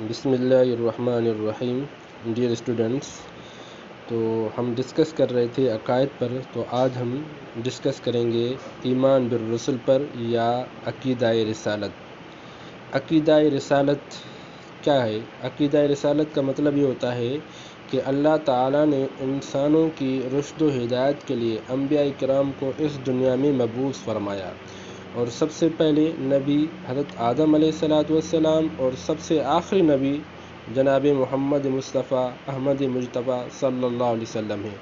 بسم اللہ الرحمن الرحیم. ڈیئر اسٹوڈنٹس، تو ہم ڈسکس کر رہے تھے عقائد پر. تو آج ہم ڈسکس کریں گے ایمان بالرسل پر یا عقیدہ رسالت. عقیدہ رسالت کیا ہے؟ عقیدہ رسالت کا مطلب یہ ہوتا ہے کہ اللہ تعالیٰ نے انسانوں کی رشد و ہدایت کے لیے انبیاء کرام کو اس دنیا میں مبعوث فرمایا، اور سب سے پہلے نبی حضرت آدم علیہ السلام اور سب سے آخری نبی جناب محمد مصطفیٰ احمد مجتبیٰ صلی اللہ علیہ وسلم ہیں.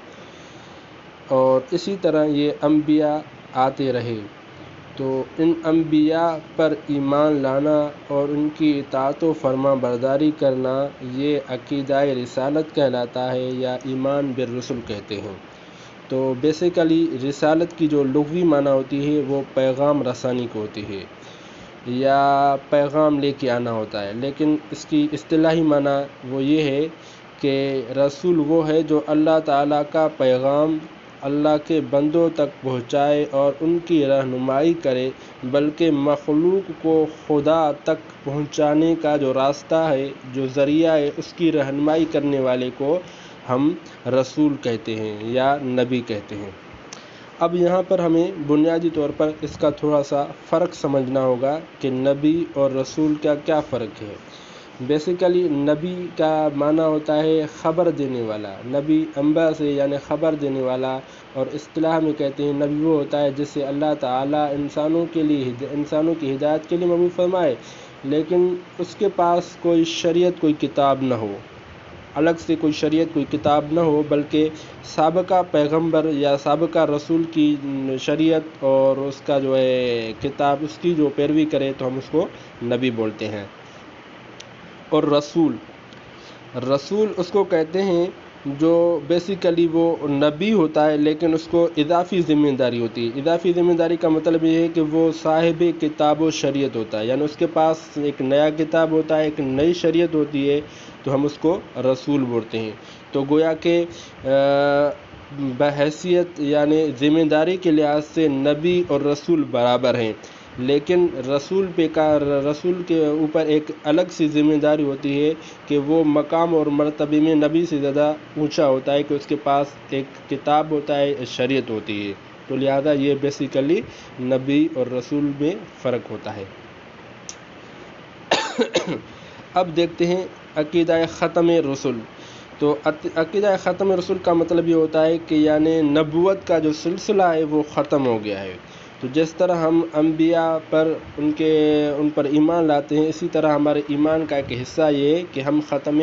اور اسی طرح یہ انبیاء آتے رہے، تو ان انبیاء پر ایمان لانا اور ان کی اطاعت و فرما برداری کرنا یہ عقیدہ رسالت کہلاتا ہے یا ایمان بالرسل کہتے ہیں. تو بیسیکلی رسالت کی جو لغوی معنی ہوتی ہے وہ پیغام رسانی کو ہوتی ہے یا پیغام لے کے آنا ہوتا ہے، لیکن اس کی اصطلاحی معنی وہ یہ ہے کہ رسول وہ ہے جو اللہ تعالیٰ کا پیغام اللہ کے بندوں تک پہنچائے اور ان کی رہنمائی کرے، بلکہ مخلوق کو خدا تک پہنچانے کا جو راستہ ہے، جو ذریعہ ہے، اس کی رہنمائی کرنے والے کو ہم رسول کہتے ہیں یا نبی کہتے ہیں. اب یہاں پر ہمیں بنیادی طور پر اس کا تھوڑا سا فرق سمجھنا ہوگا کہ نبی اور رسول کا کیا فرق ہے. بیسیکلی نبی کا معنی ہوتا ہے خبر دینے والا. نبی انبیاء سے یعنی خبر دینے والا، اور اصطلاح میں کہتے ہیں نبی وہ ہوتا ہے جسے اللہ تعالیٰ انسانوں کی ہدایت کے لیے مبعوث فرمائے، لیکن اس کے پاس کوئی شریعت، کوئی کتاب نہ ہو، الگ سے کوئی شریعت، کوئی کتاب نہ ہو، بلکہ سابقہ پیغمبر یا سابقہ رسول کی شریعت اور اس کا جو ہے کتاب، اس کی جو پیروی کرے تو ہم اس کو نبی بولتے ہیں. اور رسول اس کو کہتے ہیں جو بیسیکلی وہ نبی ہوتا ہے لیکن اس کو اضافی ذمہ داری ہوتی ہے. اضافی ذمہ داری کا مطلب یہ ہے کہ وہ صاحب کتاب و شریعت ہوتا ہے، یعنی اس کے پاس ایک نیا کتاب ہوتا ہے، ایک نئی شریعت ہوتی ہے، تو ہم اس کو رسول بولتے ہیں. تو گویا کہ بحیثیت یعنی ذمہ داری کے لحاظ سے نبی اور رسول برابر ہیں، لیکن رسول کے اوپر ایک الگ سی ذمہ داری ہوتی ہے کہ وہ مقام اور مرتبے میں نبی سے زیادہ اونچا ہوتا ہے کہ اس کے پاس ایک کتاب ہوتا ہے، شریعت ہوتی ہے. تو لہذا یہ بیسیکلی نبی اور رسول میں فرق ہوتا ہے. اب دیکھتے ہیں عقیدہ ختم رسول. تو عقیدہ ختم رسول کا مطلب یہ ہوتا ہے کہ یعنی نبوت کا جو سلسلہ ہے وہ ختم ہو گیا ہے. تو جس طرح ہم انبیاء پر ان پر ایمان لاتے ہیں، اسی طرح ہمارے ایمان کا ایک حصہ یہ ہے کہ ہم ختم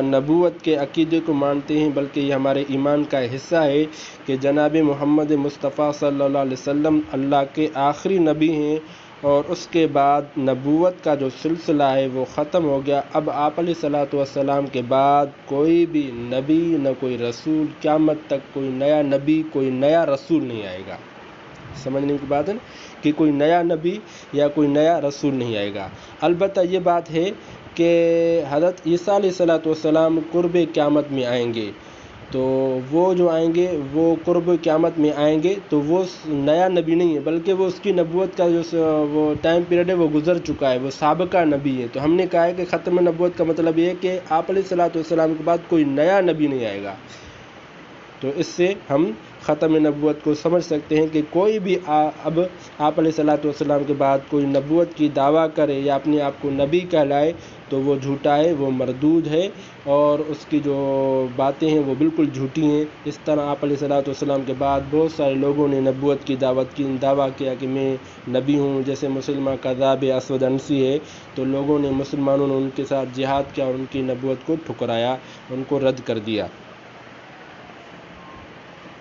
نبوت کے عقیدے کو مانتے ہیں، بلکہ یہ ہمارے ایمان کا حصہ ہے کہ جناب محمد مصطفیٰ صلی اللہ علیہ وسلم اللہ کے آخری نبی ہیں، اور اس کے بعد نبوت کا جو سلسلہ ہے وہ ختم ہو گیا. اب آپ علیہ السلام کے بعد کوئی بھی نبی نہ کوئی رسول، قیامت تک کوئی نیا نبی، کوئی نیا رسول نہیں آئے گا. سمجھنے کی بات ہے کہ کوئی نیا نبی یا کوئی نیا رسول نہیں آئے گا. البتہ یہ بات ہے کہ حضرت عیسیٰ علیہ السلام قرب قیامت میں آئیں گے. تو وہ جو آئیں گے وہ قرب قیامت میں آئیں گے، تو وہ نیا نبی نہیں ہے، بلکہ وہ اس کی نبوت کا جو وہ ٹائم پیریڈ ہے وہ گزر چکا ہے، وہ سابقہ نبی ہے. تو ہم نے کہا ہے کہ ختم نبوت کا مطلب یہ ہے کہ آپ علیہ السلام کے بعد کوئی نیا نبی نہیں آئے گا. تو اس سے ہم ختم نبوت کو سمجھ سکتے ہیں کہ کوئی بھی اب آپ علیہ السلام کے بعد کوئی نبوت کی دعویٰ کرے یا اپنے آپ کو نبی کہلائے تو وہ جھوٹا ہے، وہ مردود ہے، اور اس کی جو باتیں ہیں وہ بالکل جھوٹی ہیں. اس طرح آپ علیہ السلام کے بعد بہت سارے لوگوں نے نبوت کی دعویٰ کیا کہ میں نبی ہوں، جیسے مسلمہ کذاب اسود عنسی ہے. تو لوگوں نے، مسلمانوں نے ان کے ساتھ جہاد کیا اور ان کی نبوت کو ٹھکرایا، ان کو رد کر دیا.